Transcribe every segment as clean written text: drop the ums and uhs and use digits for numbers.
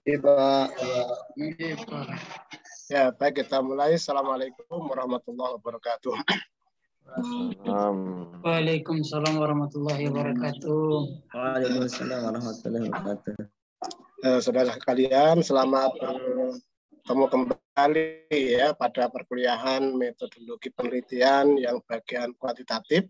Iya, Pak. Iya, Pak. Ya, baik, kita mulai. Assalamualaikum warahmatullahi wabarakatuh. Waalaikumsalam warahmatullahi wabarakatuh. Waalaikumsalam warahmatullahi wabarakatuh. Saudara sekalian, selamat bertemu kembali ya pada perkuliahan metodologi penelitian yang bagian kuantitatif.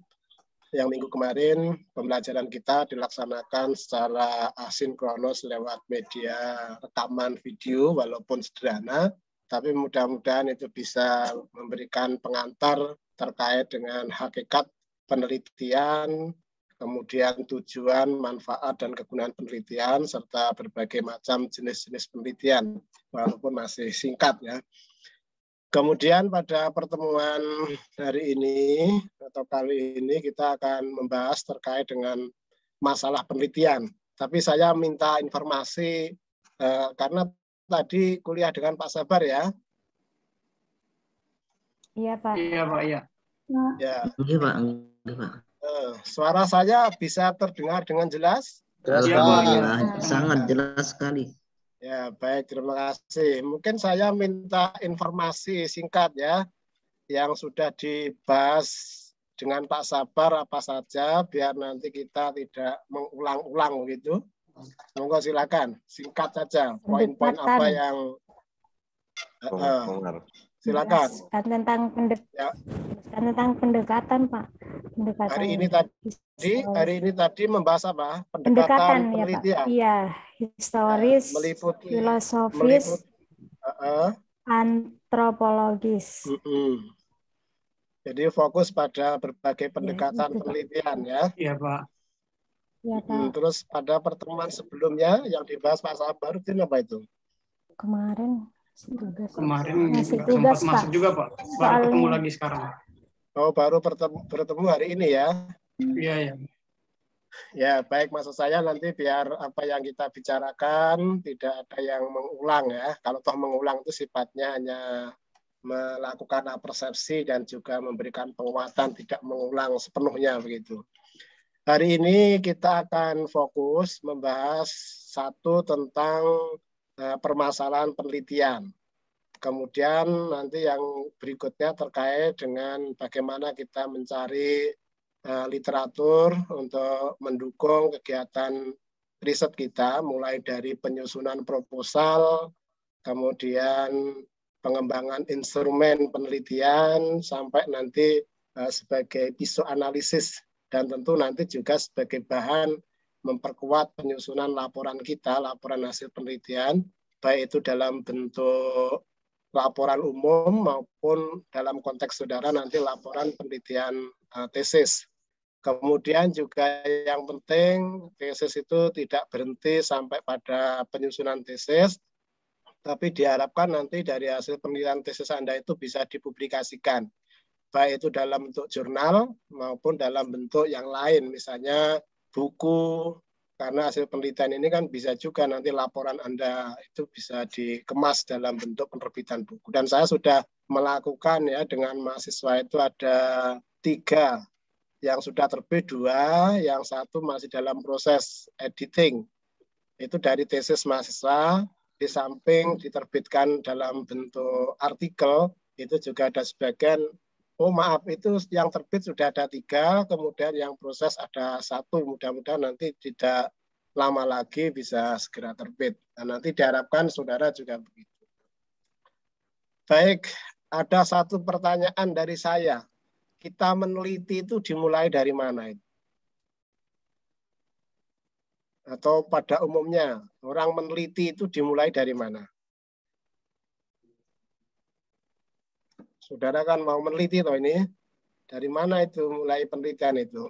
Yang minggu kemarin pembelajaran kita dilaksanakan secara asinkronus lewat media rekaman video walaupun sederhana, tapi mudah-mudahan itu bisa memberikan pengantar terkait dengan hakikat penelitian, kemudian tujuan, manfaat, dan kegunaan penelitian, serta berbagai macam jenis-jenis penelitian, walaupun masih singkat ya. Kemudian pada pertemuan hari ini atau kali ini kita akan membahas terkait dengan masalah penelitian. Tapi saya minta informasi karena tadi kuliah dengan Pak Sabar ya. Iya Pak. Iya Pak, iya. Ya. Iya Pak. Suara saya bisa terdengar dengan jelas? Alhamdulillah, sangat jelas sekali. Ya, baik, terima kasih. Mungkin saya minta informasi singkat ya, yang sudah dibahas dengan Pak Sabar apa saja, biar nanti kita tidak mengulang-ulang gitu. Monggo silakan, singkat saja, poin-poin apa yang silakan. Tentang pendekatan Pak. Pendekatan. Hari ini tadi membahas apa? Pendekatan penelitian. Ya, Pak. Iya, historis, meliputi, filosofis, antropologis. Jadi fokus pada berbagai pendekatan penelitian ya. Iya Pak. Ya, Pak. Terus pada pertemuan sebelumnya yang dibahas Pak Sabar itu apa itu? Kemarin masih tugas, sempat masuk juga Pak. Baru ketemu lagi sekarang. Oh, baru bertemu hari ini ya? Iya, ya. Ya, baik, maksud saya nanti biar apa yang kita bicarakan tidak ada yang mengulang ya. Kalau toh mengulang itu sifatnya hanya melakukan persepsi dan juga memberikan penguatan, tidak mengulang sepenuhnya begitu. Hari ini kita akan fokus membahas satu tentang permasalahan penelitian. Kemudian nanti yang berikutnya terkait dengan bagaimana kita mencari literatur untuk mendukung kegiatan riset kita, mulai dari penyusunan proposal, kemudian pengembangan instrumen penelitian, sampai nanti sebagai pisau analisis, dan tentu nanti juga sebagai bahan memperkuat penyusunan laporan kita, laporan hasil penelitian, baik itu dalam bentuk laporan umum maupun dalam konteks saudara nanti laporan penelitian tesis. Kemudian juga yang penting tesis itu tidak berhenti sampai pada penyusunan tesis, tapi diharapkan nanti dari hasil penelitian tesis Anda itu bisa dipublikasikan, baik itu dalam bentuk jurnal maupun dalam bentuk yang lain, misalnya buku. Karena hasil penelitian ini kan bisa juga nanti laporan Anda itu bisa dikemas dalam bentuk penerbitan buku. Dan saya sudah melakukan ya dengan mahasiswa itu ada 3, yang sudah terbit 2, yang 1 masih dalam proses editing. Itu dari tesis mahasiswa, di samping diterbitkan dalam bentuk artikel, itu juga ada sebagian, oh maaf, itu yang terbit sudah ada 3, kemudian yang proses ada 1, mudah-mudahan nanti tidak lama lagi bisa segera terbit. Dan nanti diharapkan saudara juga begitu. Baik, ada satu pertanyaan dari saya. Kita meneliti itu dimulai dari mana itu? Atau pada umumnya, orang meneliti itu dimulai dari mana? Saudara kan mau meneliti toh ini. Dari mana itu mulai penelitian itu?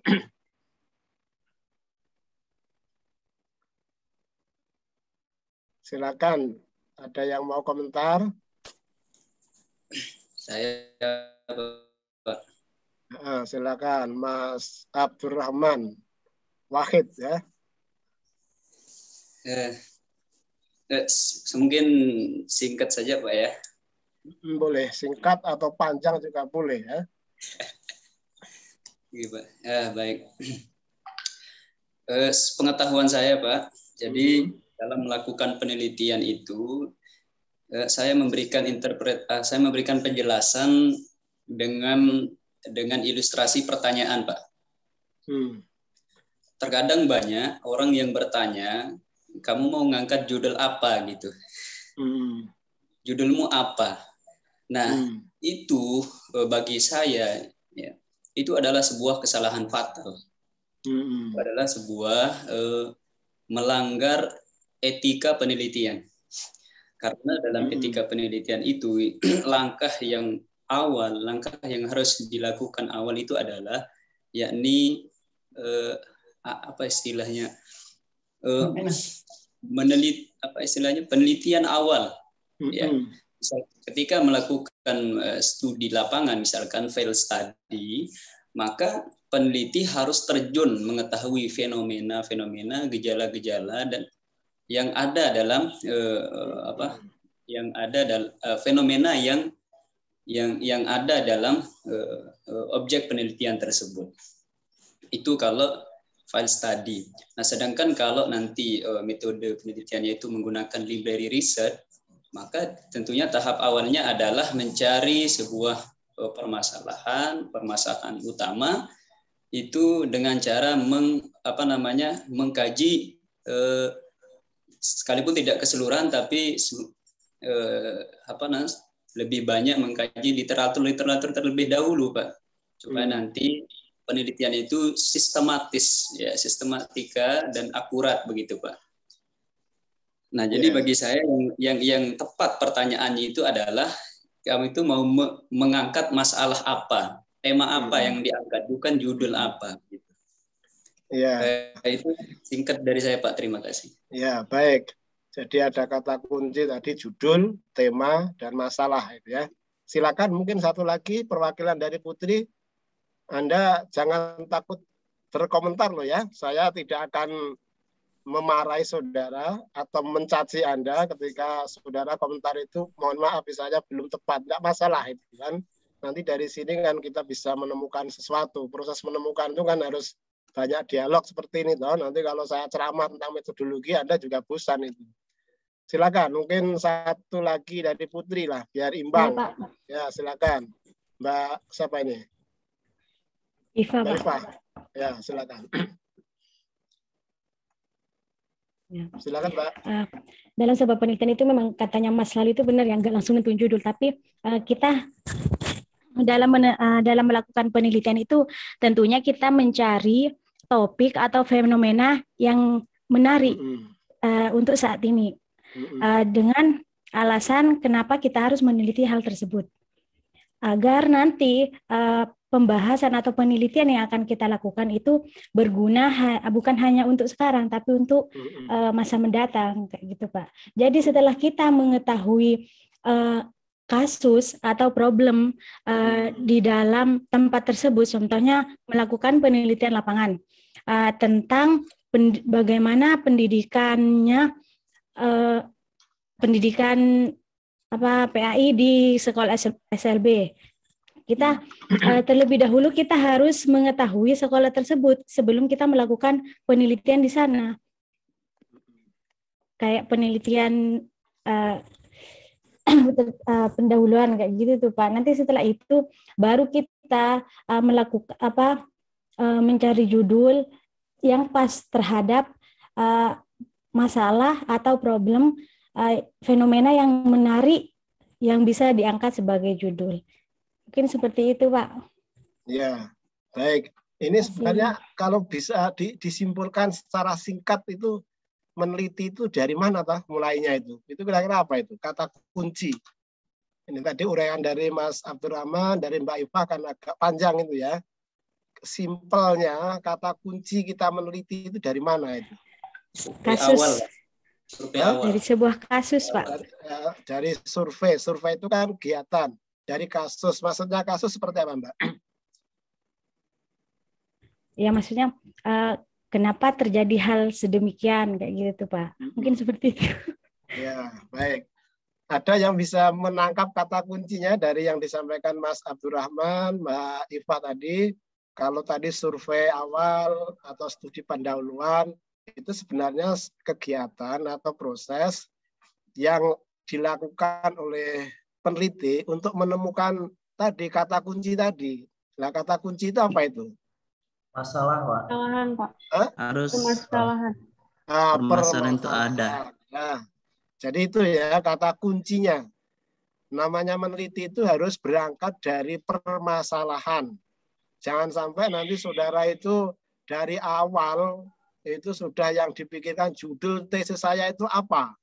Silakan, ada yang mau komentar? Saya, Pak. Silakan, Mas Abdurrahman Wahid ya. Mungkin singkat saja Pak ya. Boleh, singkat atau panjang juga boleh ya. Iya, Pak. Baik. Pengetahuan saya Pak, jadi dalam melakukan penelitian itu saya memberikan penjelasan dengan ilustrasi pertanyaan, Pak. Terkadang banyak orang yang bertanya, kamu mau ngangkat judul apa gitu? Judulmu apa? Nah, itu bagi saya ya, itu adalah sebuah kesalahan fatal. Itu adalah sebuah melanggar etika penelitian. Karena dalam etika penelitian itu langkah yang harus dilakukan awal itu adalah yakni penelitian awal. Ya. Ketika melakukan studi lapangan, misalkan field study, maka peneliti harus terjun mengetahui fenomena, gejala-gejala dan yang ada dalam fenomena yang ada dalam objek penelitian tersebut. Itu kalau file study. Nah, sedangkan kalau nanti metode penelitiannya itu menggunakan library research, maka tentunya tahap awalnya adalah mencari sebuah permasalahan utama itu dengan cara mengkaji sekalipun tidak keseluruhan tapi lebih banyak mengkaji literatur terlebih dahulu, Pak, supaya nanti penelitian itu sistematika dan akurat begitu, Pak. Nah, jadi bagi saya yang tepat pertanyaannya itu adalah kamu itu mau mengangkat masalah apa, tema apa yang diangkat, bukan judul apa. Gitu. Ya. Itu singkat dari saya, Pak. Terima kasih. Ya, baik. Jadi ada kata kunci tadi judul, tema, dan masalah itu ya. Silakan mungkin satu lagi perwakilan dari Putri. Anda jangan takut berkomentar loh ya. Saya tidak akan memarahi saudara atau mencaci Anda ketika saudara komentar itu mohon maaf misalnya belum tepat, enggak masalah itu kan. Nanti dari sini kan kita bisa menemukan sesuatu. Proses menemukan itu kan harus banyak dialog seperti ini toh. Nanti kalau saya ceramah tentang metodologi Anda juga bosan itu. Silakan mungkin satu lagi dari Putri lah biar imbang. Ya, silakan. Mbak siapa ini? Iva, Mbak Pak. Iva. Ya, silakan. Ya. Silakan, Mbak. Dalam sebuah penelitian itu memang katanya Mas lalu itu benar yang nggak langsung nentuin judul, tapi kita dalam melakukan penelitian itu tentunya kita mencari topik atau fenomena yang menarik untuk saat ini dengan alasan kenapa kita harus meneliti hal tersebut agar nanti pembahasan atau penelitian yang akan kita lakukan itu berguna bukan hanya untuk sekarang tapi untuk masa mendatang kayak gitu, Pak. Jadi setelah kita mengetahui kasus atau problem di dalam tempat tersebut, contohnya melakukan penelitian lapangan tentang bagaimana pendidikan PAI di sekolah SLB. Kita terlebih dahulu kita harus mengetahui sekolah tersebut sebelum kita melakukan penelitian di sana. Kayak penelitian pendahuluan kayak gitu tuh, Pak. Nanti setelah itu baru kita melakukan mencari judul yang pas terhadap masalah atau problem fenomena yang menarik yang bisa diangkat sebagai judul. Mungkin seperti itu, Pak. Ya, baik. Ini sebenarnya kalau bisa disimpulkan secara singkat itu meneliti itu dari mana toh mulainya itu? Itu kira-kira apa itu? Kata kunci. Ini tadi uraian dari Mas Abdurrahman, dari Mbak Iva kan agak panjang itu ya. Simpelnya kata kunci kita meneliti itu dari mana itu? Kasus. Survei awal. Dari sebuah kasus, Pak. Dari survei. Survei itu kan kegiatan. Dari kasus, maksudnya kasus seperti apa, Mbak? Ya, maksudnya kenapa terjadi hal sedemikian kayak gitu, Pak? Mungkin seperti itu. Ya, baik. Ada yang bisa menangkap kata kuncinya dari yang disampaikan Mas Abdurrahman, Mbak Iva tadi. Kalau tadi survei awal atau studi pendahuluan, itu sebenarnya kegiatan atau proses yang dilakukan oleh peneliti untuk menemukan tadi kata kunci tadi. Nah, kata kunci itu apa itu? Masalah, Pak. Permasalahan, Pak. Harus Permasalahan. permasalahan itu ada. Nah, jadi itu ya kata kuncinya. Namanya meneliti itu harus berangkat dari permasalahan. Jangan sampai nanti saudara itu dari awal itu sudah yang dipikirkan judul tesis saya itu apa.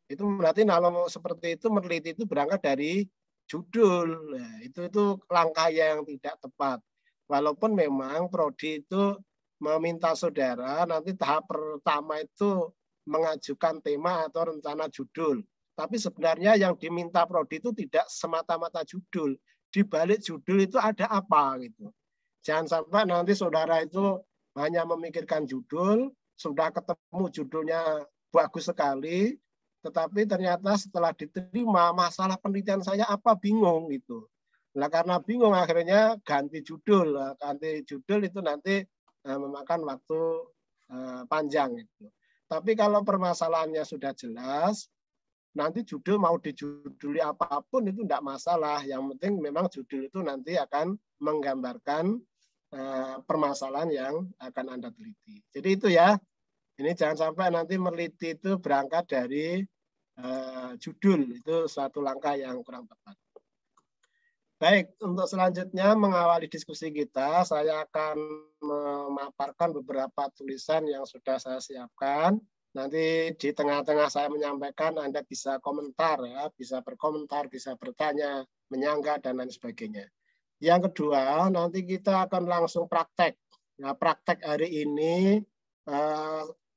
Itu berarti kalau seperti itu meneliti itu berangkat dari judul. Nah, itu langkah yang tidak tepat. Walaupun memang prodi itu meminta saudara nanti tahap pertama itu mengajukan tema atau rencana judul. Tapi sebenarnya yang diminta prodi itu tidak semata-mata judul. Di balik judul itu ada apa gitu. Jangan sampai nanti saudara itu hanya memikirkan judul, sudah ketemu judulnya bagus sekali, tetapi ternyata setelah diterima masalah penelitian saya apa bingung gitu. Nah, karena bingung akhirnya ganti judul. Ganti judul itu nanti memakan waktu panjang itu. Tapi kalau permasalahannya sudah jelas, nanti judul mau dijuduli apapun itu tidak masalah. Yang penting memang judul itu nanti akan menggambarkan permasalahan yang akan Anda teliti. Jadi itu ya. Ini jangan sampai nanti meneliti itu berangkat dari judul. Itu suatu langkah yang kurang tepat. Baik, untuk selanjutnya mengawali diskusi kita, saya akan memaparkan beberapa tulisan yang sudah saya siapkan. Nanti di tengah-tengah saya menyampaikan, Anda bisa komentar, ya, bisa berkomentar, bisa bertanya, menyanggah, dan lain sebagainya. Yang kedua, nanti kita akan langsung praktek. Nah, praktek hari ini,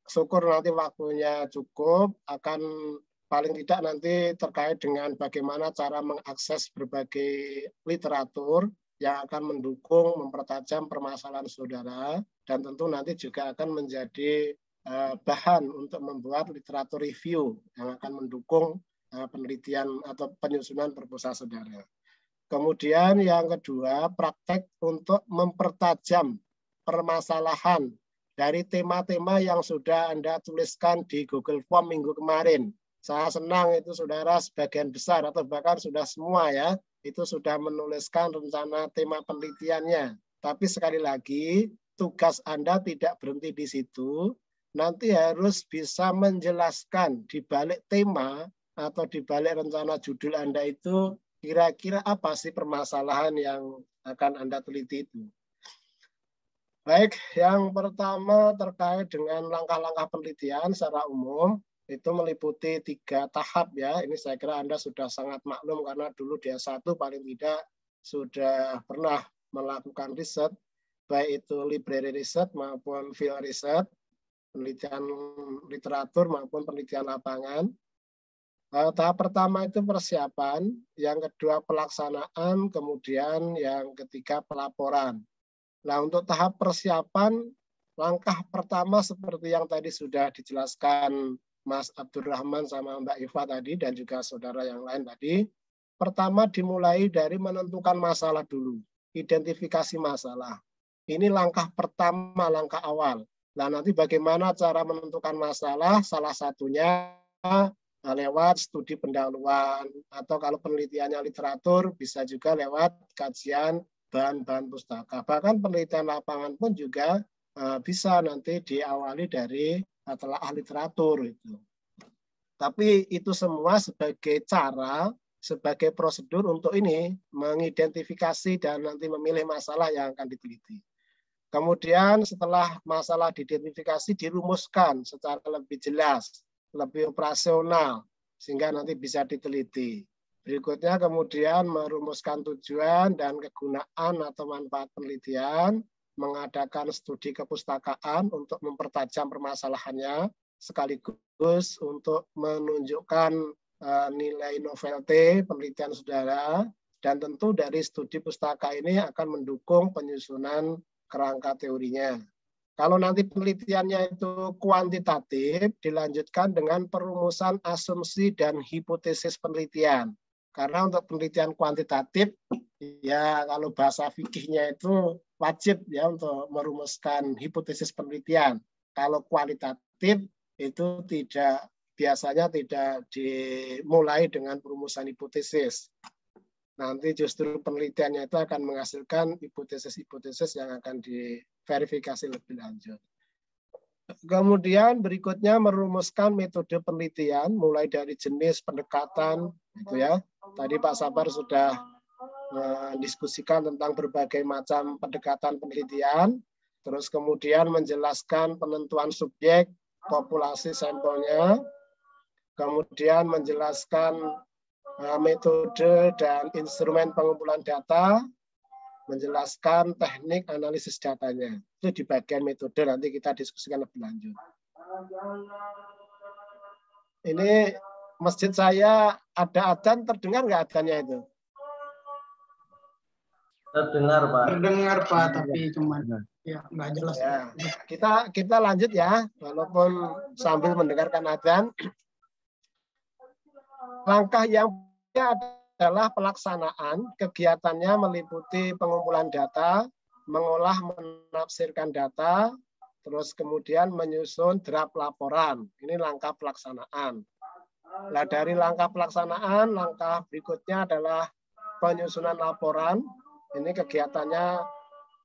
syukur nanti waktunya cukup, akan paling tidak nanti terkait dengan bagaimana cara mengakses berbagai literatur yang akan mendukung, mempertajam permasalahan saudara, dan tentu nanti juga akan menjadi bahan untuk membuat literatur review yang akan mendukung penelitian atau penyusunan proposal saudara. Kemudian yang kedua, praktek untuk mempertajam permasalahan dari tema-tema yang sudah Anda tuliskan di Google Form minggu kemarin. Saya senang itu saudara sebagian besar atau bahkan sudah semua ya, itu sudah menuliskan rencana tema penelitiannya. Tapi sekali lagi, tugas Anda tidak berhenti di situ, nanti harus bisa menjelaskan di balik tema atau di balik rencana judul Anda itu kira-kira apa sih permasalahan yang akan Anda teliti itu. Baik, yang pertama terkait dengan langkah-langkah penelitian secara umum, itu meliputi 3 tahap ya. Ini saya kira Anda sudah sangat maklum karena dulu di S1 paling tidak sudah pernah melakukan riset, baik itu library research maupun field research, penelitian literatur maupun penelitian lapangan. Tahap pertama itu persiapan, yang kedua pelaksanaan, kemudian yang ketiga pelaporan. Nah, untuk tahap persiapan, langkah pertama seperti yang tadi sudah dijelaskan Mas Abdurrahman sama Mbak Iva tadi dan juga saudara yang lain tadi. Pertama dimulai dari menentukan masalah dulu, identifikasi masalah. Ini langkah pertama, langkah awal. Nah, nanti bagaimana cara menentukan masalah? Salah satunya lewat studi pendahuluan atau kalau penelitiannya literatur bisa juga lewat kajian bahan-bahan pustaka. Bahkan penelitian lapangan pun juga bisa nanti diawali dari telah literatur itu. Tapi itu semua sebagai cara, sebagai prosedur untuk ini mengidentifikasi dan nanti memilih masalah yang akan diteliti. Kemudian setelah masalah diidentifikasi dirumuskan secara lebih jelas, lebih operasional sehingga nanti bisa diteliti. Berikutnya kemudian merumuskan tujuan dan kegunaan atau manfaat penelitian, mengadakan studi kepustakaan untuk mempertajam permasalahannya, sekaligus untuk menunjukkan nilai novelty penelitian saudara, dan tentu dari studi pustaka ini akan mendukung penyusunan kerangka teorinya. Kalau nanti penelitiannya itu kuantitatif, dilanjutkan dengan perumusan asumsi dan hipotesis penelitian. Karena untuk penelitian kuantitatif, ya kalau bahasa fikihnya itu wajib ya untuk merumuskan hipotesis penelitian. Kalau kualitatif itu biasanya tidak dimulai dengan perumusan hipotesis. Nanti justru penelitiannya itu akan menghasilkan hipotesis-hipotesis yang akan diverifikasi lebih lanjut. Kemudian berikutnya merumuskan metode penelitian mulai dari jenis pendekatan, gitu ya. Tadi Pak Sabar sudah mendiskusikan tentang berbagai macam pendekatan penelitian, terus kemudian menjelaskan penentuan subjek, populasi sampelnya, kemudian menjelaskan metode dan instrumen pengumpulan data, menjelaskan teknik analisis datanya. Itu di bagian metode, nanti kita diskusikan lebih lanjut. Ini masjid saya ada adzan, terdengar nggak adzannya itu? Terdengar, Pak. Terdengar, Pak, tapi cuman ya nggak jelas. Ya. Kita lanjut ya, walaupun sambil mendengarkan adzan. Langkah yang adalah pelaksanaan, kegiatannya meliputi pengumpulan data, mengolah, menafsirkan data, terus kemudian menyusun draft laporan. Ini langkah pelaksanaan. Nah, dari langkah pelaksanaan, langkah berikutnya adalah penyusunan laporan. Ini kegiatannya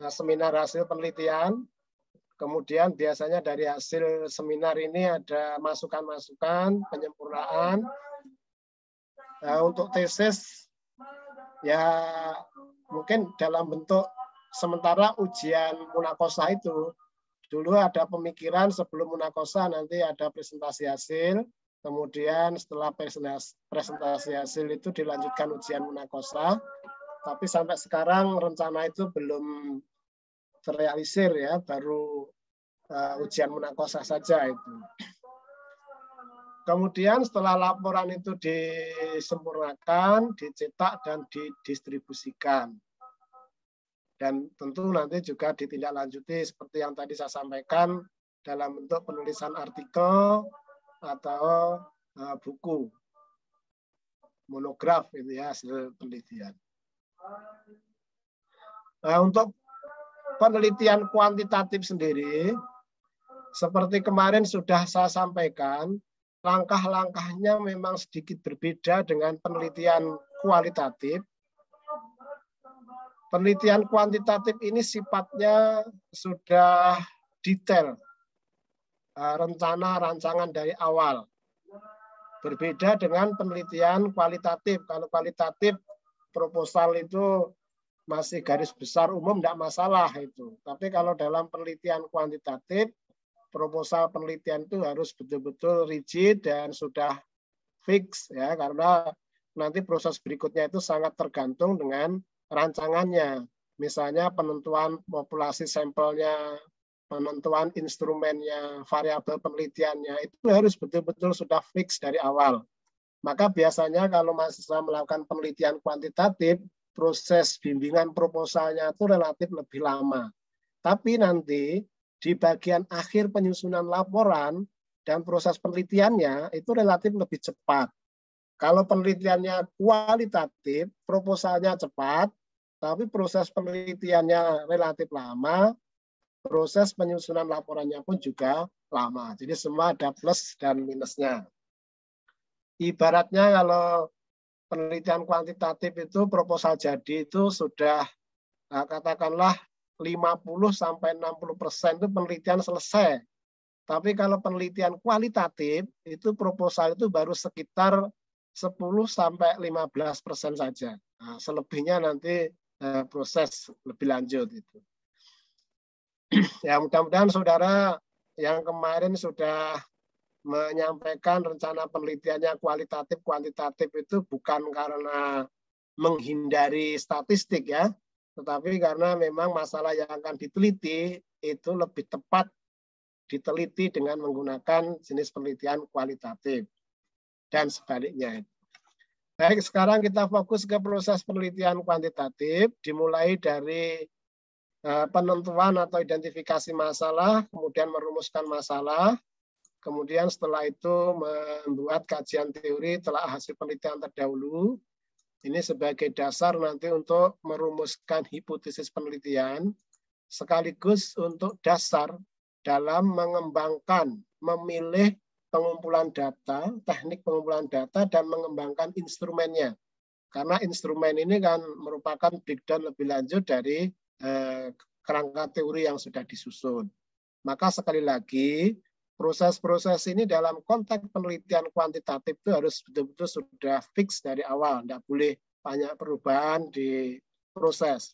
seminar hasil penelitian. Kemudian biasanya dari hasil seminar ini ada masukan-masukan, penyempurnaan. Nah, untuk tesis ya mungkin dalam bentuk sementara ujian munakosa itu dulu ada pemikiran sebelum munakosa nanti ada presentasi hasil, kemudian setelah presentasi hasil itu dilanjutkan ujian munakosa, tapi sampai sekarang rencana itu belum terrealisir ya, baru ujian munakosa saja itu. Kemudian setelah laporan itu disempurnakan, dicetak dan didistribusikan. Dan tentu nanti juga ditindaklanjuti seperti yang tadi saya sampaikan dalam bentuk penulisan artikel atau buku monograf itu ya, hasil penelitian. Nah, untuk penelitian kuantitatif sendiri, seperti kemarin sudah saya sampaikan, langkah-langkahnya memang sedikit berbeda dengan penelitian kualitatif. Penelitian kuantitatif ini sifatnya sudah detail, rencana rancangan dari awal. Berbeda dengan penelitian kualitatif. Kalau kualitatif, proposal itu masih garis besar umum, tidak masalah itu. Tapi kalau dalam penelitian kuantitatif, proposal penelitian itu harus betul-betul rigid dan sudah fix ya, karena nanti proses berikutnya itu sangat tergantung dengan rancangannya. Misalnya penentuan populasi sampelnya, penentuan instrumennya, variabel penelitiannya, itu harus betul-betul sudah fix dari awal. Maka biasanya kalau mahasiswa melakukan penelitian kuantitatif, proses bimbingan proposalnya itu relatif lebih lama. Tapi nanti di bagian akhir penyusunan laporan dan proses penelitiannya itu relatif lebih cepat. Kalau penelitiannya kualitatif, proposalnya cepat, tapi proses penelitiannya relatif lama, proses penyusunan laporannya pun juga lama. Jadi semua ada plus dan minusnya. Ibaratnya kalau penelitian kuantitatif itu proposal jadi itu sudah katakanlah 50-60% itu penelitian selesai. Tapi kalau penelitian kualitatif itu proposal itu baru sekitar 10-15% saja. Nah, selebihnya nanti proses lebih lanjut itu. Ya mudah-mudahan saudara yang kemarin sudah menyampaikan rencana penelitiannya kualitatif kuantitatif itu bukan karena menghindari statistik ya, tetapi karena memang masalah yang akan diteliti itu lebih tepat diteliti dengan menggunakan jenis penelitian kualitatif dan sebaliknya. Baik, sekarang kita fokus ke proses penelitian kuantitatif, dimulai dari penentuan atau identifikasi masalah, kemudian merumuskan masalah, kemudian setelah itu membuat kajian teori telah hasil penelitian terdahulu. Ini sebagai dasar nanti untuk merumuskan hipotesis penelitian, sekaligus untuk dasar dalam mengembangkan, memilih pengumpulan data, teknik pengumpulan data, dan mengembangkan instrumennya. Karena instrumen ini kan merupakan breakdown lebih lanjut dari kerangka teori yang sudah disusun. Maka sekali lagi, proses-proses ini dalam konteks penelitian kuantitatif itu harus betul-betul sudah fix dari awal. Tidak boleh banyak perubahan di proses.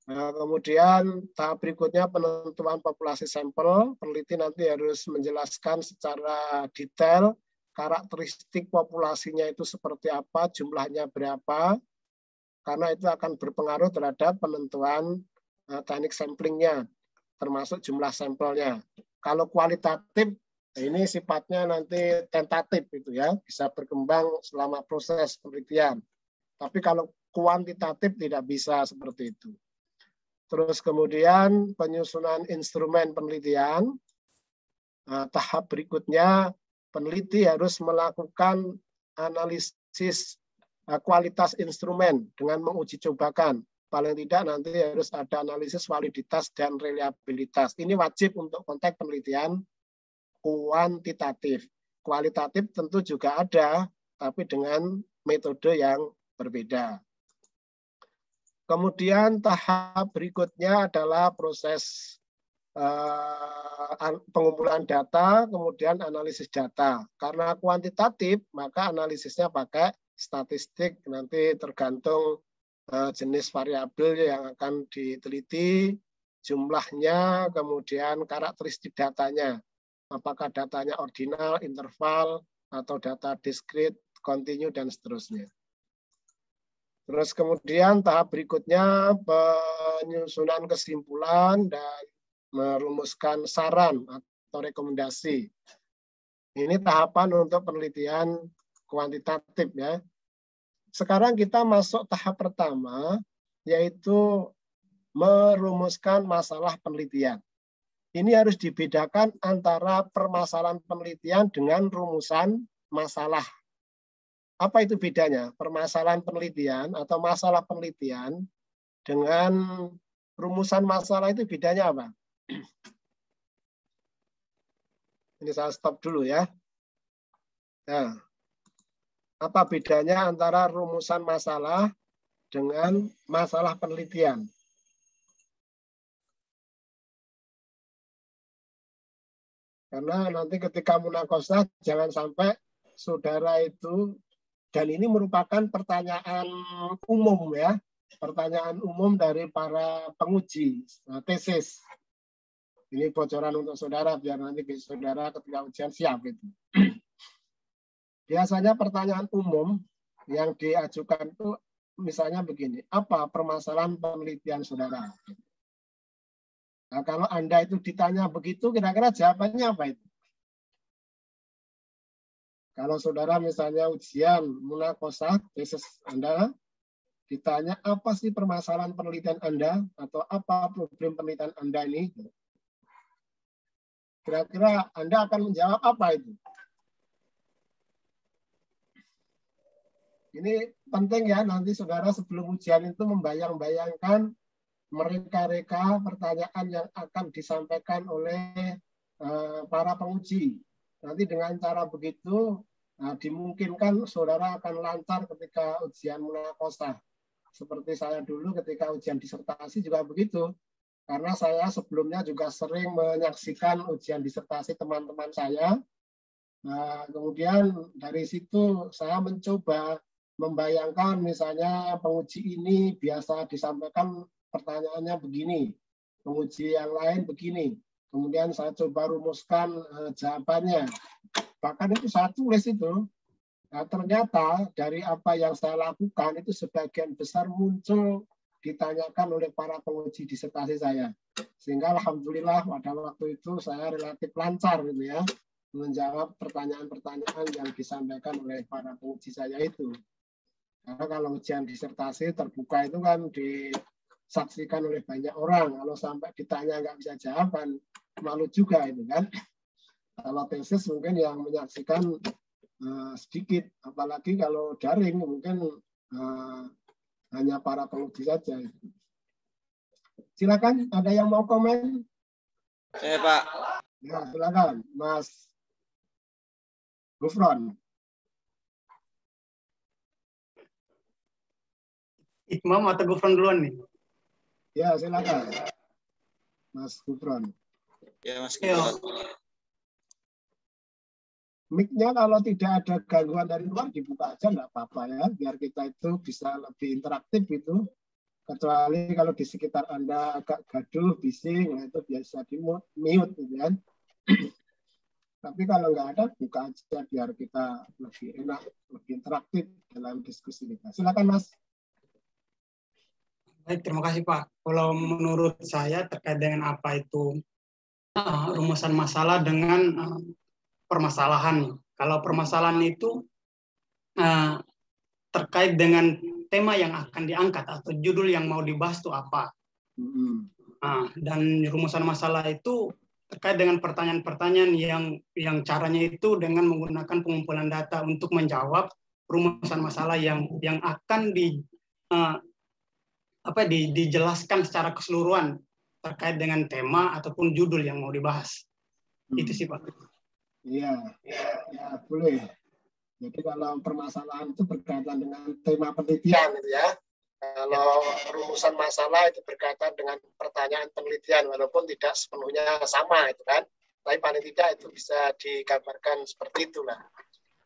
Nah, kemudian tahap berikutnya penentuan populasi sampel. Peneliti nanti harus menjelaskan secara detail karakteristik populasinya itu seperti apa, jumlahnya berapa, karena itu akan berpengaruh terhadap penentuan teknik samplingnya, termasuk jumlah sampelnya. Kalau kualitatif, ini sifatnya nanti tentatif itu ya, bisa berkembang selama proses penelitian. Tapi kalau kuantitatif tidak bisa seperti itu. Terus kemudian penyusunan instrumen penelitian. Tahap berikutnya peneliti harus melakukan analisis kualitas instrumen dengan menguji cobakan. Paling tidak nanti harus ada analisis validitas dan reliabilitas. Ini wajib untuk konteks penelitian kuantitatif. Kualitatif tentu juga ada, tapi dengan metode yang berbeda. Kemudian tahap berikutnya adalah proses pengumpulan data, kemudian analisis data. Karena kuantitatif, maka analisisnya pakai statistik, nanti tergantung jenis variabel yang akan diteliti, jumlahnya, kemudian karakteristik datanya. Apakah datanya ordinal, interval, atau data diskrit, kontinu, dan seterusnya. Terus kemudian tahap berikutnya penyusunan kesimpulan dan merumuskan saran atau rekomendasi. Ini tahapan untuk penelitian kuantitatif ya. Sekarang kita masuk tahap pertama, yaitu merumuskan masalah penelitian. Ini harus dibedakan antara permasalahan penelitian dengan rumusan masalah. Apa itu bedanya? Permasalahan penelitian atau masalah penelitian dengan rumusan masalah itu bedanya apa? Ini saya stop dulu ya. Nah, apa bedanya antara rumusan masalah dengan masalah penelitian? Karena nanti ketika munakosah jangan sampai saudara itu, dan ini merupakan pertanyaan umum ya, pertanyaan umum dari para penguji tesis. Ini bocoran untuk saudara biar nanti saudara ketika ujian siap itu. Biasanya pertanyaan umum yang diajukan itu misalnya begini, apa permasalahan penelitian saudara? Nah, kalau Anda itu ditanya begitu, kira-kira jawabannya apa itu? Kalau saudara misalnya ujian munakosah tesis Anda, ditanya apa sih permasalahan penelitian Anda atau apa problem penelitian Anda ini? Kira-kira Anda akan menjawab apa itu? Ini penting ya, nanti saudara sebelum ujian itu membayang-bayangkan mereka-reka pertanyaan yang akan disampaikan oleh para penguji. Nanti dengan cara begitu, dimungkinkan saudara akan lancar ketika ujian munakosah. Seperti saya dulu ketika ujian disertasi juga begitu. Karena saya sebelumnya juga sering menyaksikan ujian disertasi teman-teman saya. Nah, kemudian dari situ saya mencoba membayangkan misalnya penguji ini biasa disampaikan pertanyaannya begini, penguji yang lain begini. Kemudian saya coba rumuskan jawabannya. Bahkan itu saya tulis itu. Nah, ternyata dari apa yang saya lakukan itu sebagian besar muncul ditanyakan oleh para penguji disertasi saya. Sehingga alhamdulillah pada waktu itu saya relatif lancar gitu ya menjawab pertanyaan-pertanyaan yang disampaikan oleh para penguji saya itu. Karena kalau ujian disertasi terbuka itu kan disaksikan oleh banyak orang. Kalau sampai ditanya nggak bisa jawab kan malu juga itu kan. Kalau tesis mungkin yang menyaksikan sedikit, apalagi kalau daring mungkin hanya para penguji saja. Silakan, ada yang mau komen? Saya Pak. Ya, silakan, Mas Gufron. Imam atau Gufron duluan nih? Ya, silakan, Mas Gufron. Ya, Mas Gufron. Mic-nya kalau tidak ada gangguan dari luar dibuka aja, nggak apa-apa ya, biar kita itu bisa lebih interaktif gitu. Kecuali kalau di sekitar Anda agak gaduh, bising, nah itu biasa di mute gitu kan. Tapi kalau nggak ada, buka aja biar kita lebih enak, lebih interaktif dalam diskusi kita. Silakan Mas. Baik, terima kasih Pak. Kalau menurut saya terkait dengan apa itu rumusan masalah dengan permasalahan. Kalau permasalahan itu terkait dengan tema yang akan diangkat atau judul yang mau dibahas itu apa. Dan rumusan masalah itu terkait dengan pertanyaan-pertanyaan yang caranya itu dengan menggunakan pengumpulan data untuk menjawab rumusan masalah yang akan dijelaskan secara keseluruhan terkait dengan tema ataupun judul yang mau dibahas. Itu sih Pak. Iya, ya boleh. Jadi kalau permasalahan itu berkaitan dengan tema penelitian, gitu ya. Kalau rumusan masalah itu berkaitan dengan pertanyaan penelitian, walaupun tidak sepenuhnya sama, itu kan. Tapi paling tidak itu bisa digambarkan seperti itulah.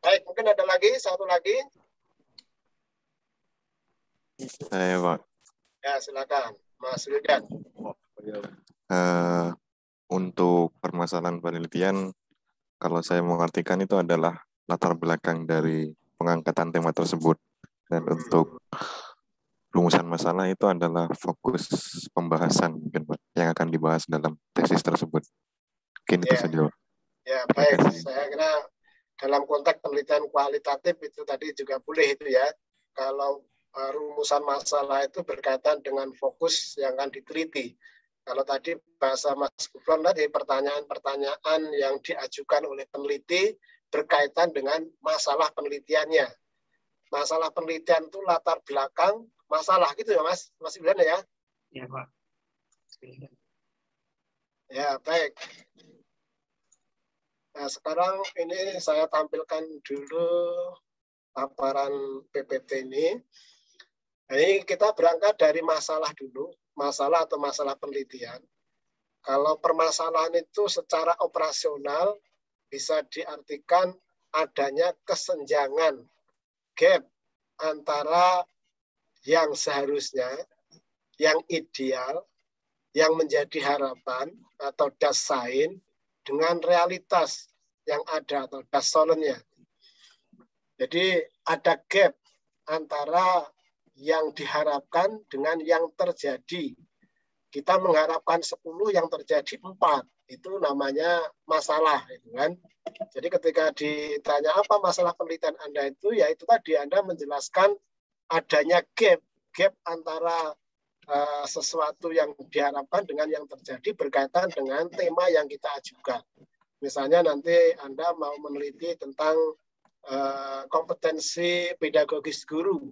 Baik, mungkin ada lagi, satu lagi. Saya Pak. Ya, silakan, Mas Wildan. Untuk permasalahan penelitian, kalau saya mengartikan itu adalah latar belakang dari pengangkatan tema tersebut. Dan untuk rumusan masalah itu adalah fokus pembahasan mungkin Pak, yang akan dibahas dalam tesis tersebut. Mungkin itu saja Pak. Ya, baik. Saya kira dalam konteks penelitian kualitatif itu tadi juga boleh itu ya. Kalau rumusan masalah itu berkaitan dengan fokus yang akan diteliti. Kalau tadi bahasa Mas Gufron tadi pertanyaan-pertanyaan yang diajukan oleh peneliti berkaitan dengan masalah penelitiannya. Masalah penelitian itu latar belakang masalah gitu ya Mas Wildan ya? Ya Pak. Ya baik. Nah sekarang ini saya tampilkan dulu paparan PPT ini. Ini kita berangkat dari masalah dulu, masalah atau masalah penelitian. Kalau permasalahan itu secara operasional bisa diartikan adanya kesenjangan, gap antara yang seharusnya, yang ideal, yang menjadi harapan atau dasain dengan realitas yang ada atau dasolennya. Jadi ada gap antara yang diharapkan dengan yang terjadi. Kita mengharapkan 10, yang terjadi 4. Itu namanya masalah, itu kan. Jadi ketika ditanya apa masalah penelitian Anda itu, ya itu tadi Anda menjelaskan adanya gap antara sesuatu yang diharapkan dengan yang terjadi berkaitan dengan tema yang kita ajukan. Misalnya nanti Anda mau meneliti tentang kompetensi pedagogis guru.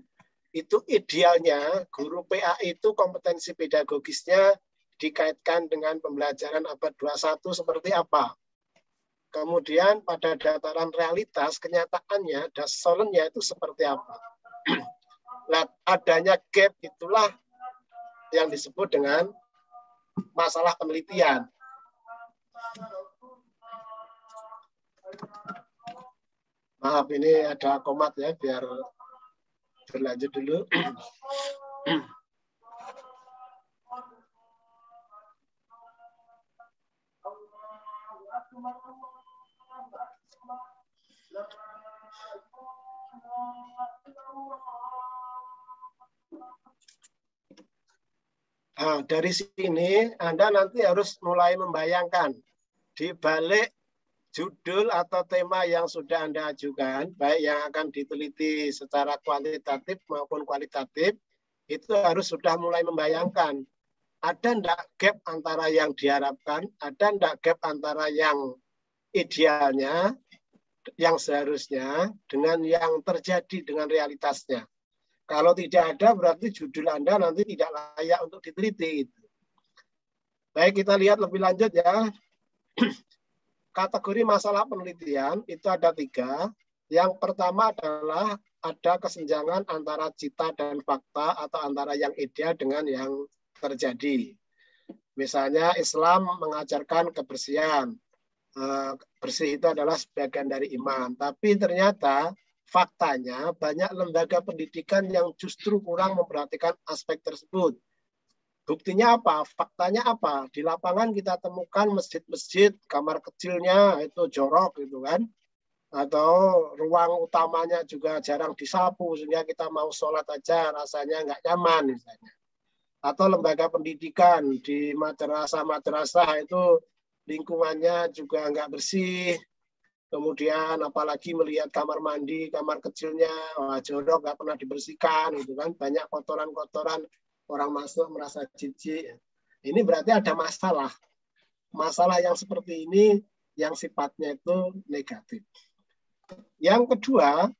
Itu idealnya guru PA itu kompetensi pedagogisnya dikaitkan dengan pembelajaran abad 21 seperti apa. Kemudian pada dataran realitas, kenyataannya, dasolennya itu seperti apa. Nah, adanya gap itulah yang disebut dengan masalah penelitian. Maaf, ini ada komat ya, biar berlanjut dulu. Nah, dari sini Anda nanti harus mulai membayangkan di balik judul atau tema yang sudah Anda ajukan, baik yang akan diteliti secara kuantitatif maupun kualitatif, itu harus sudah mulai membayangkan ada enggak gap antara yang diharapkan, ada enggak gap antara yang idealnya, yang seharusnya, dengan yang terjadi dengan realitasnya. Kalau tidak ada, berarti judul Anda nanti tidak layak untuk diteliti. Baik, kita lihat lebih lanjut ya. Kategori masalah penelitian itu ada 3. Yang pertama adalah ada kesenjangan antara cita dan fakta atau antara yang ideal dengan yang terjadi. Misalnya Islam mengajarkan kebersihan. Bersih itu adalah sebagian dari iman. Tapi ternyata faktanya banyak lembaga pendidikan yang justru kurang memperhatikan aspek tersebut. Buktinya apa? Faktanya apa? Di lapangan kita temukan masjid-masjid, kamar kecilnya itu jorok gitu kan. Atau ruang utamanya juga jarang disapu, sehingga kita mau sholat aja rasanya nggak nyaman misalnya. Atau lembaga pendidikan di madrasah-madrasah itu lingkungannya juga nggak bersih. Kemudian apalagi melihat kamar mandi, kamar kecilnya, jorok, nggak pernah dibersihkan gitu kan. Banyak kotoran-kotoran, orang masuk merasa jijik. Ini berarti ada masalah. Masalah yang seperti ini yang sifatnya itu negatif. Yang kedua,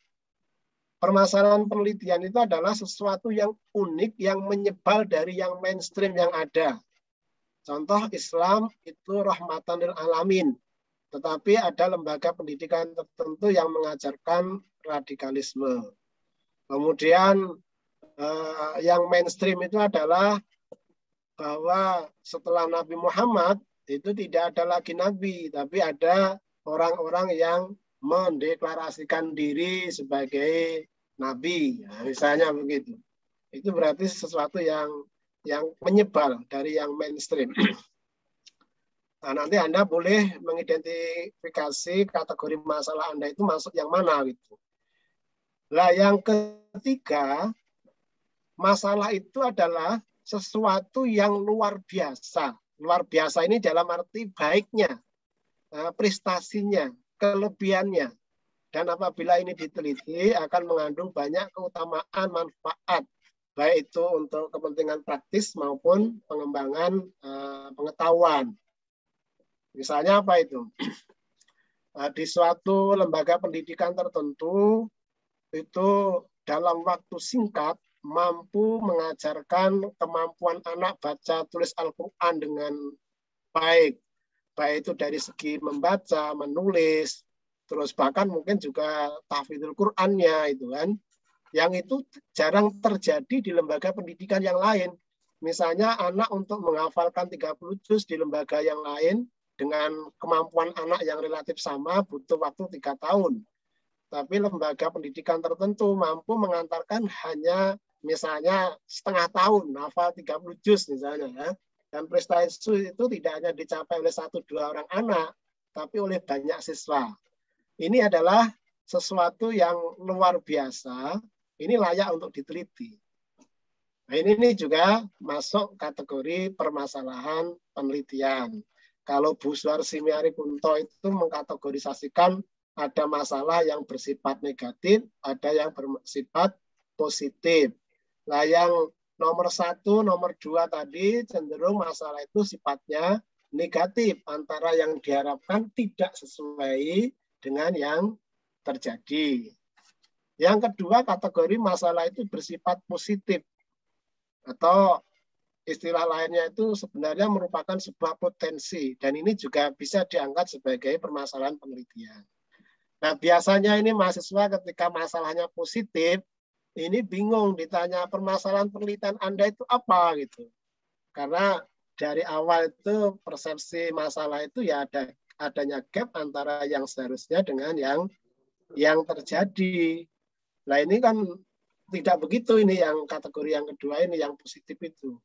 permasalahan penelitian itu adalah sesuatu yang unik, yang menyebal dari yang mainstream yang ada. Contoh Islam itu rahmatan lil alamin. Tetapi ada lembaga pendidikan tertentu yang mengajarkan radikalisme. Kemudian yang mainstream itu adalah bahwa setelah Nabi Muhammad itu tidak ada lagi Nabi, tapi ada orang-orang yang mendeklarasikan diri sebagai Nabi. Nah, misalnya begitu. Itu berarti sesuatu yang menyebal dari yang mainstream. Nah, nanti Anda boleh mengidentifikasi kategori masalah Anda itu masuk yang mana gitu. Nah, yang ketiga, masalah itu adalah sesuatu yang luar biasa. Luar biasa ini dalam arti baiknya, prestasinya, kelebihannya. Dan apabila ini diteliti akan mengandung banyak keutamaan, manfaat. Baik itu untuk kepentingan praktis maupun pengembangan pengetahuan. Misalnya apa itu? Di suatu lembaga pendidikan tertentu, itu dalam waktu singkat mampu mengajarkan kemampuan anak baca tulis Al-Quran dengan baik. Baik itu dari segi membaca, menulis, terus bahkan mungkin juga tahfidzul Qur'annya itu kan. Yang itu jarang terjadi di lembaga pendidikan yang lain. Misalnya anak untuk menghafalkan 30 juz di lembaga yang lain dengan kemampuan anak yang relatif sama butuh waktu 3 tahun. Tapi lembaga pendidikan tertentu mampu mengantarkan hanya misalnya setengah tahun, hafal 30 juz misalnya ya. Dan prestasi itu tidak hanya dicapai oleh 1-2 orang anak, tapi oleh banyak siswa. Ini adalah sesuatu yang luar biasa, ini layak untuk diteliti. Nah, ini juga masuk kategori permasalahan penelitian. Kalau Bu Suarsi Miarikunto itu mengkategorisasikan ada masalah yang bersifat negatif, ada yang bersifat positif. Nah, yang nomor 1, nomor 2 tadi cenderung masalah itu sifatnya negatif, antara yang diharapkan tidak sesuai dengan yang terjadi. Yang kedua, kategori masalah itu bersifat positif, atau istilah lainnya itu sebenarnya merupakan sebuah potensi, dan ini juga bisa diangkat sebagai permasalahan penelitian. Nah, biasanya ini mahasiswa ketika masalahnya positif, ini bingung ditanya permasalahan penelitian Anda itu apa gitu. Karena dari awal itu persepsi masalah itu ya adanya gap antara yang seharusnya dengan yang terjadi. Nah, ini kan tidak begitu, ini yang kategori yang kedua ini yang positif itu.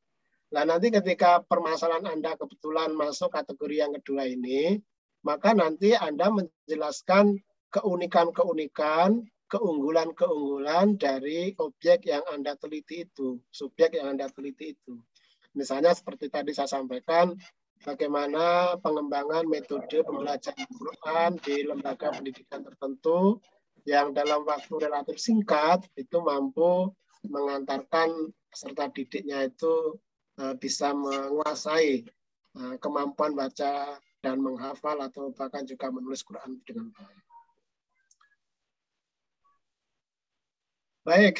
Nah, nanti ketika permasalahan Anda kebetulan masuk kategori yang kedua ini, maka nanti Anda menjelaskan keunikan-keunikan, keunggulan-keunggulan dari objek yang Anda teliti itu, subjek yang Anda teliti itu. Misalnya seperti tadi saya sampaikan, bagaimana pengembangan metode pembelajaran Quran di lembaga pendidikan tertentu yang dalam waktu relatif singkat itu mampu mengantarkan peserta didiknya itu bisa menguasai kemampuan baca dan menghafal atau bahkan juga menulis Quran dengan baik. Baik.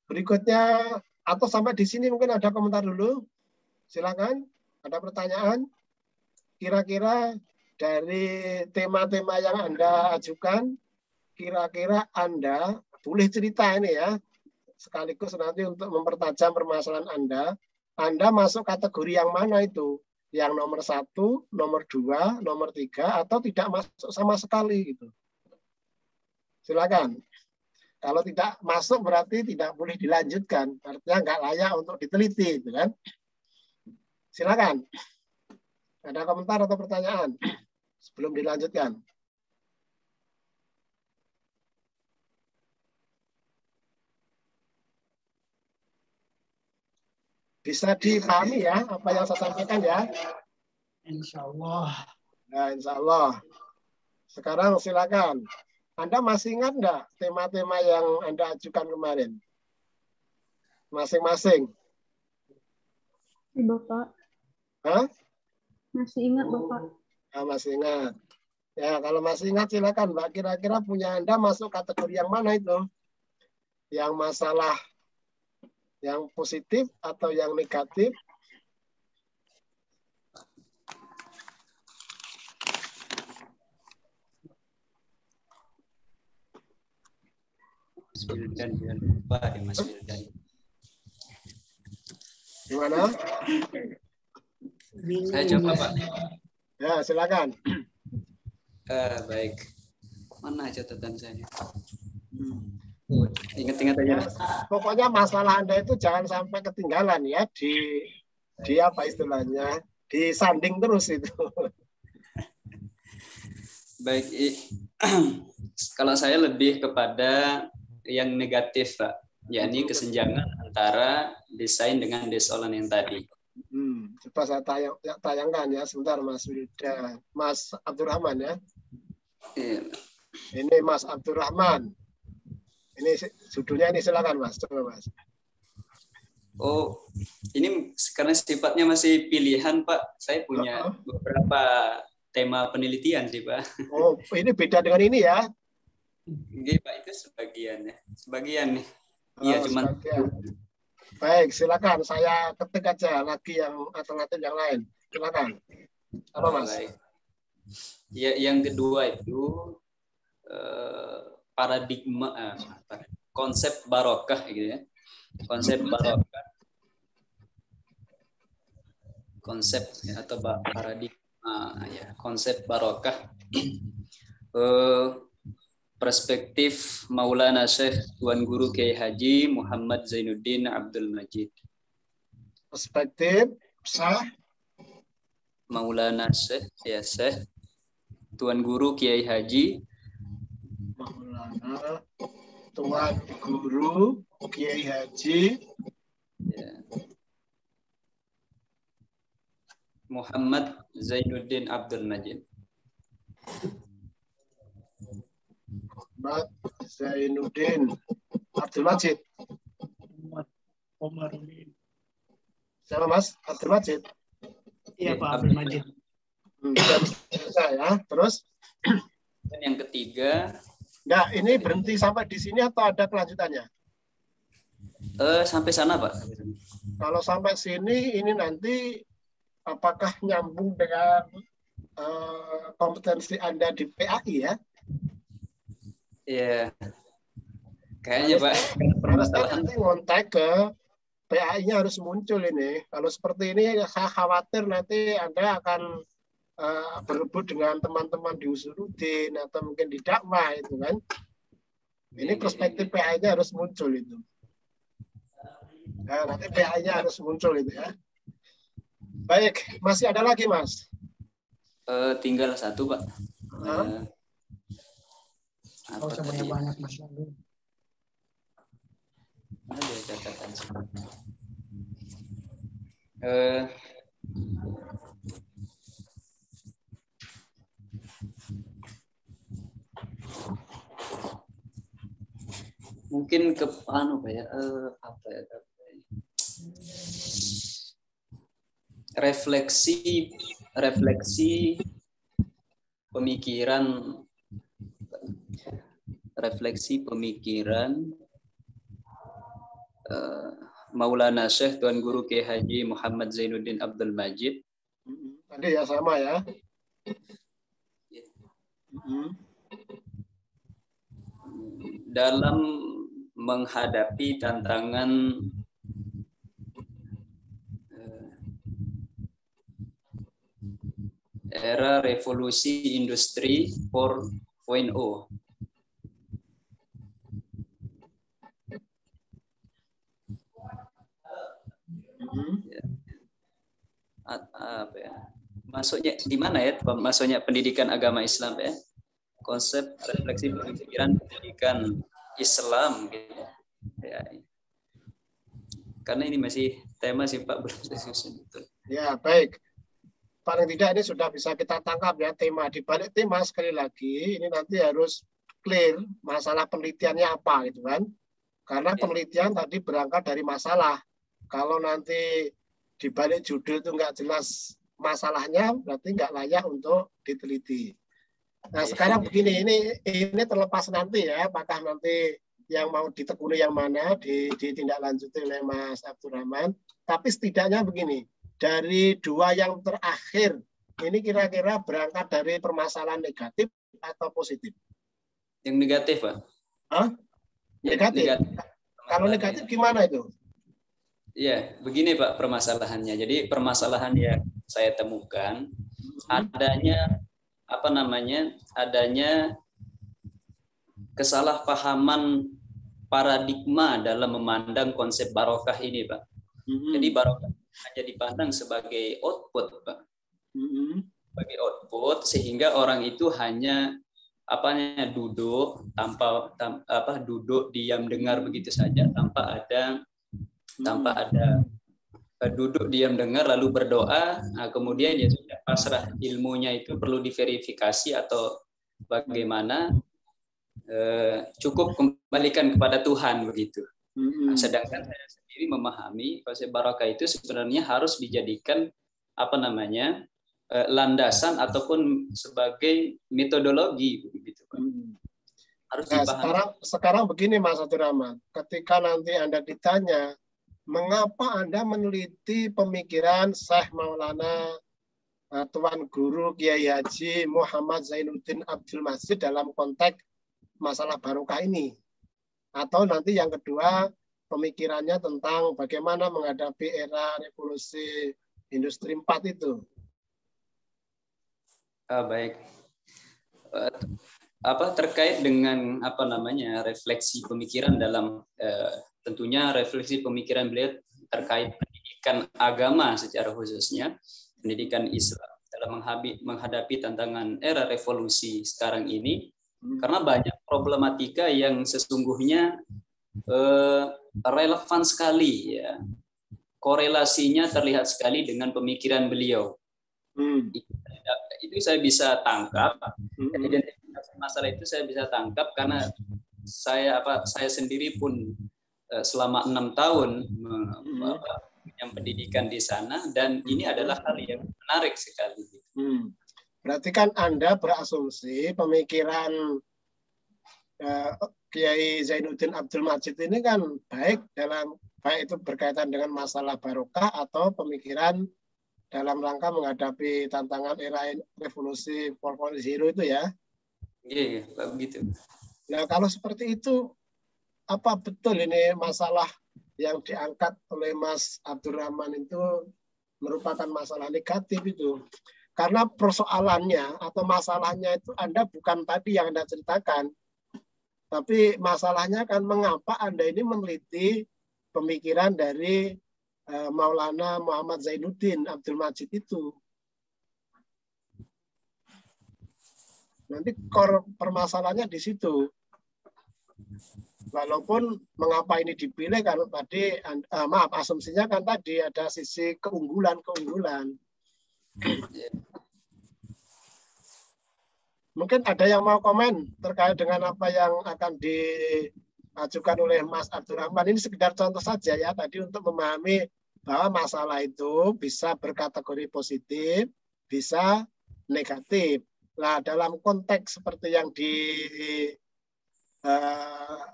Berikutnya, atau sampai di sini mungkin ada komentar dulu Silakan, ada pertanyaan? Kira-kira dari tema-tema yang Anda ajukan, kira-kira Anda boleh cerita ini ya, sekaligus nanti untuk mempertajam permasalahan Anda masuk kategori yang mana itu? Yang nomor 1, nomor 2, nomor 3, atau tidak masuk sama sekali gitu. Silakan. Kalau tidak masuk berarti tidak boleh dilanjutkan, artinya nggak layak untuk diteliti, gitu kan? Silakan. Ada komentar atau pertanyaan sebelum dilanjutkan? Bisa dipahami ya apa yang saya sampaikan ya? Insya Allah. Nah, insya Allah. Sekarang silakan. Anda masih ingat nggak tema-tema yang Anda ajukan kemarin? Masing-masing. Bapak. Hah? Masih ingat, Bapak. Ah, masih ingat. Ya, kalau masih ingat silakan, Mbak. Kira-kira punya Anda masuk kategori yang mana itu? Yang masalah yang positif atau yang negatif? Mas Wildan, jangan lupa deh Mas Wildan. Gimana? Saya coba Pak. Ya, silakan. Baik. Mana catatan saya? Ingat-ingat aja. Ya, pokoknya masalah Anda itu jangan sampai ketinggalan ya di apa istilahnya? Disanding terus itu. Baik, kalau saya lebih kepada yang negatif, Pak, yakni kesenjangan antara desain dengan desolan yang tadi. Coba saya tayangkan ya sebentar Mas Wilda, Mas Abdurrahman ya. Iya. Ini Mas Abdurrahman. Ini judulnya ini silakan Mas, coba Mas. Oh, ini karena sifatnya masih pilihan Pak. Saya punya beberapa tema penelitian sih Pak. Oh, ini beda dengan ini ya? Oke Pak, itu sebagian ya. Sebagian nih. Iya, cuman. Baik, silakan. Saya ketik aja lagi yang alternatif yang lain. Silakan. Apa Mas? Baik. Ya, yang kedua itu paradigma, konsep barokah gitu ya. Konsep barokah. Konsep ya, atau paradigma ya, konsep barokah. Perspektif Maulana Syekh Tuan Guru Kiai Haji Muhammad Zainuddin Abdul Majid. Perspektif sah Maulana Syekh ya Syekh Tuan Guru Kiai Haji Maulana Tuan Guru Kiai Haji ya. Muhammad Zainuddin Abdul Majid. Muhammad Zainuddin Abdul Majid. Siapa Mas? Abdul Majid? Iya Pak, Abdul Majid. Ya, terus? Dan yang ketiga. Nah, ini berhenti sampai di sini atau ada kelanjutannya? Sampai sana Pak. Kalau sampai sini, ini nanti apakah nyambung dengan kompetensi Anda di PAI ya? Iya. Kayaknya Pak. Nanti ngontak ke PAI-nya harus muncul ini. Kalau seperti ini saya khawatir nanti Anda akan berebut dengan teman-teman di Usuluddin atau mungkin di dakwah itu kan. Ini perspektif PAI-nya harus muncul itu. Nah, nanti PAI-nya harus muncul itu ya. Baik, masih ada lagi Mas? Tinggal satu Pak. Kalau sebanyak banyak Mas Lalu. Ada catatan sih. Mungkin ke apa ya? Refleksi pemikiran Maulana Syekh Tuan Guru Kiai Haji Muhammad Zainuddin Abdul Majid. Tadi ya sama ya. Dalam menghadapi tantangan era revolusi industri 4.0. Apa ya? Masuknya di mana ya? Masuknya pendidikan agama Islam ya? Konsep refleksi pemikiran pendidikan Islam gitu. Ya. Karena ini masih tema sih Pak, belum selesai betul. Ya, baik. Paling tidak ini sudah bisa kita tangkap ya tema. Di balik tema sekali lagi ini nanti harus clear masalah penelitiannya apa gitu kan. Karena penelitian tadi berangkat dari masalah. Kalau nanti di balik judul itu nggak jelas masalahnya, berarti nggak layak untuk diteliti. Nah sekarang begini, ini terlepas nanti ya, apakah nanti yang mau ditekuni yang mana ditindaklanjuti oleh Mas Abdurrahman. Tapi setidaknya begini, dari dua yang terakhir, ini kira-kira berangkat dari permasalahan negatif atau positif? Yang negatif, Pak. Hah? Negatif. Kalau negatif gimana itu? Iya, begini Pak permasalahannya. Jadi permasalahan yang saya temukan adanya adanya kesalahpahaman paradigma dalam memandang konsep barokah ini, Pak. Jadi barokah hanya dipandang sebagai output, Pak. Sebagai output sehingga orang itu hanya duduk duduk diam dengar begitu saja tanpa ada duduk diam dengar lalu berdoa, kemudian ya sudah pasrah, ilmunya itu perlu diverifikasi atau bagaimana, cukup kembalikan kepada Tuhan begitu. Sedangkan saya sendiri memahami konsep barokah itu sebenarnya harus dijadikan landasan ataupun sebagai metodologi begitu Pak. Harus dipahami. Sekarang begini Mas Abdurrahman, ketika nanti Anda ditanya mengapa Anda meneliti pemikiran Syekh Maulana Tuan Guru Kiai Haji Muhammad Zainuddin Abdul Majid dalam konteks masalah barokah ini? Atau nanti yang kedua, pemikirannya tentang bagaimana menghadapi era revolusi industri 4 itu. Baik. Terkait dengan refleksi pemikiran dalam tentunya refleksi pemikiran beliau terkait pendidikan agama secara khususnya pendidikan Islam dalam menghadapi tantangan era revolusi sekarang ini, karena banyak problematika yang sesungguhnya relevan sekali ya, korelasinya terlihat sekali dengan pemikiran beliau. Itu saya bisa tangkap, identifikasi masalah itu saya bisa tangkap karena saya sendiri pun selama 6 tahun yang pendidikan di sana, dan ini adalah hal yang menarik sekali. Berarti kan Anda berasumsi pemikiran Kiai Zainuddin Abdul Majid ini kan baik itu berkaitan dengan masalah barokah atau pemikiran dalam rangka menghadapi tantangan era revolusi 4.0 itu ya. Iya, begitu. Nah, kalau seperti itu, apa betul ini masalah yang diangkat oleh Mas Abdurrahman itu merupakan masalah negatif itu? Karena persoalannya atau masalahnya itu Anda bukan tadi yang Anda ceritakan, tapi masalahnya kan mengapa Anda ini meneliti pemikiran dari Maulana Muhammad Zainuddin Abdul Majid itu. Nanti permasalahannya di situ. Walaupun mengapa ini dipilih, kalau tadi asumsinya kan tadi ada sisi keunggulan. Mungkin ada yang mau komen terkait dengan apa yang akan diajukan oleh Mas Abdurrahman. Ini sekedar contoh saja ya tadi untuk memahami bahwa masalah itu bisa berkategori positif, bisa negatif. Nah, dalam konteks seperti yang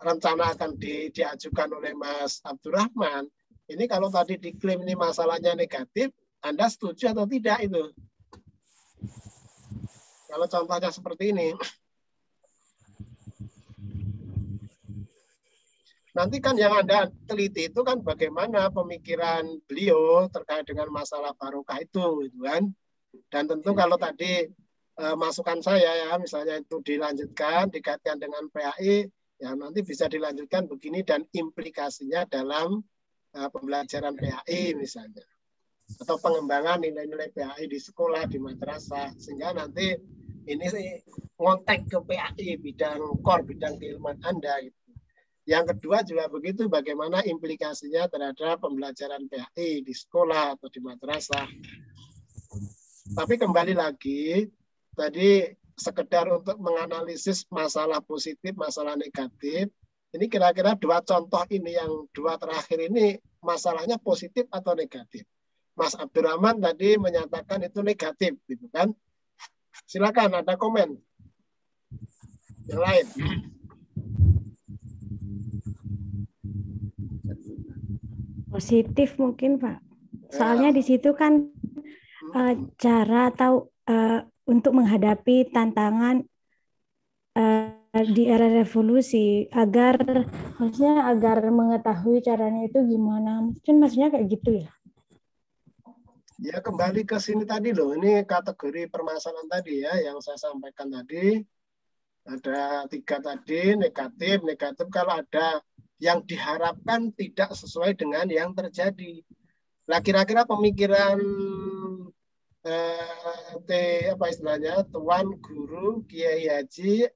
rencana akan diajukan oleh Mas Abdurrahman, Ini kalau tadi diklaim ini masalahnya negatif, Anda setuju atau tidak itu? Kalau contohnya seperti ini. Nanti kan yang Anda teliti itu kan bagaimana pemikiran beliau terkait dengan masalah barokah itu, gitu kan. Dan tentu kalau tadi masukan saya ya, misalnya itu dilanjutkan, dikaitkan dengan PAI, ya nanti bisa dilanjutkan begini dan implikasinya dalam pembelajaran PAI misalnya. Atau pengembangan nilai-nilai PAI di sekolah, di madrasah, sehingga nanti ini ngontek ke PAI, bidang core, bidang keilmuan Anda. Gitu. Yang kedua juga begitu, bagaimana implikasinya terhadap pembelajaran PAI di sekolah atau di madrasah. Tapi kembali lagi, tadi sekedar untuk menganalisis masalah positif, masalah negatif, ini kira-kira dua contoh ini, yang dua terakhir ini masalahnya positif atau negatif. Mas Abdurrahman tadi menyatakan itu negatif, gitu kan? Silakan, ada komen yang lain. Positif mungkin Pak. Soalnya di situ kan cara atau untuk menghadapi tantangan di era revolusi, maksudnya agar mengetahui caranya itu gimana. Mungkin maksudnya kayak gitu ya. Ya kembali ke sini tadi loh, ini kategori permasalahan tadi ya yang saya sampaikan tadi. Ada 3 tadi, negatif. Kalau ada yang diharapkan tidak sesuai dengan yang terjadi. Nah, kira-kira pemikiran apa istilahnya, Tuan Guru Kiai Haji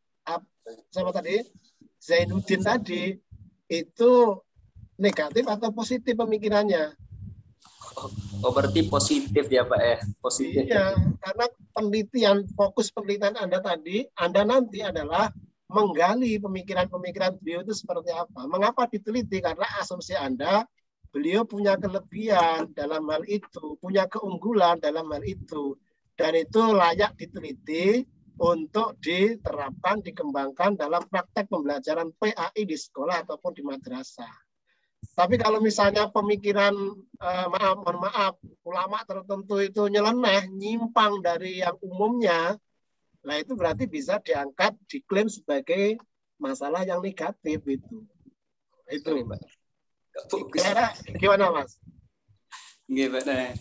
sama tadi Zainuddin tadi itu negatif atau positif pemikirannya? Oh, berarti positif ya Pak ya? Positif. Iya, karena fokus penelitian Anda tadi, Anda nanti adalah menggali pemikiran-pemikiran beliau itu seperti apa. Mengapa diteliti? Karena asumsi Anda, beliau punya kelebihan dalam hal itu, punya keunggulan dalam hal itu. Dan itu layak diteliti untuk diterapkan, dikembangkan dalam praktek pembelajaran PAI di sekolah ataupun di madrasah. Tapi kalau misalnya pemikiran, mohon maaf, ulama tertentu itu nyeleneh, nyimpang dari yang umumnya, nah itu berarti bisa diangkat, diklaim sebagai masalah yang negatif itu. Itu, Pak. Gimana Mas? Gimana?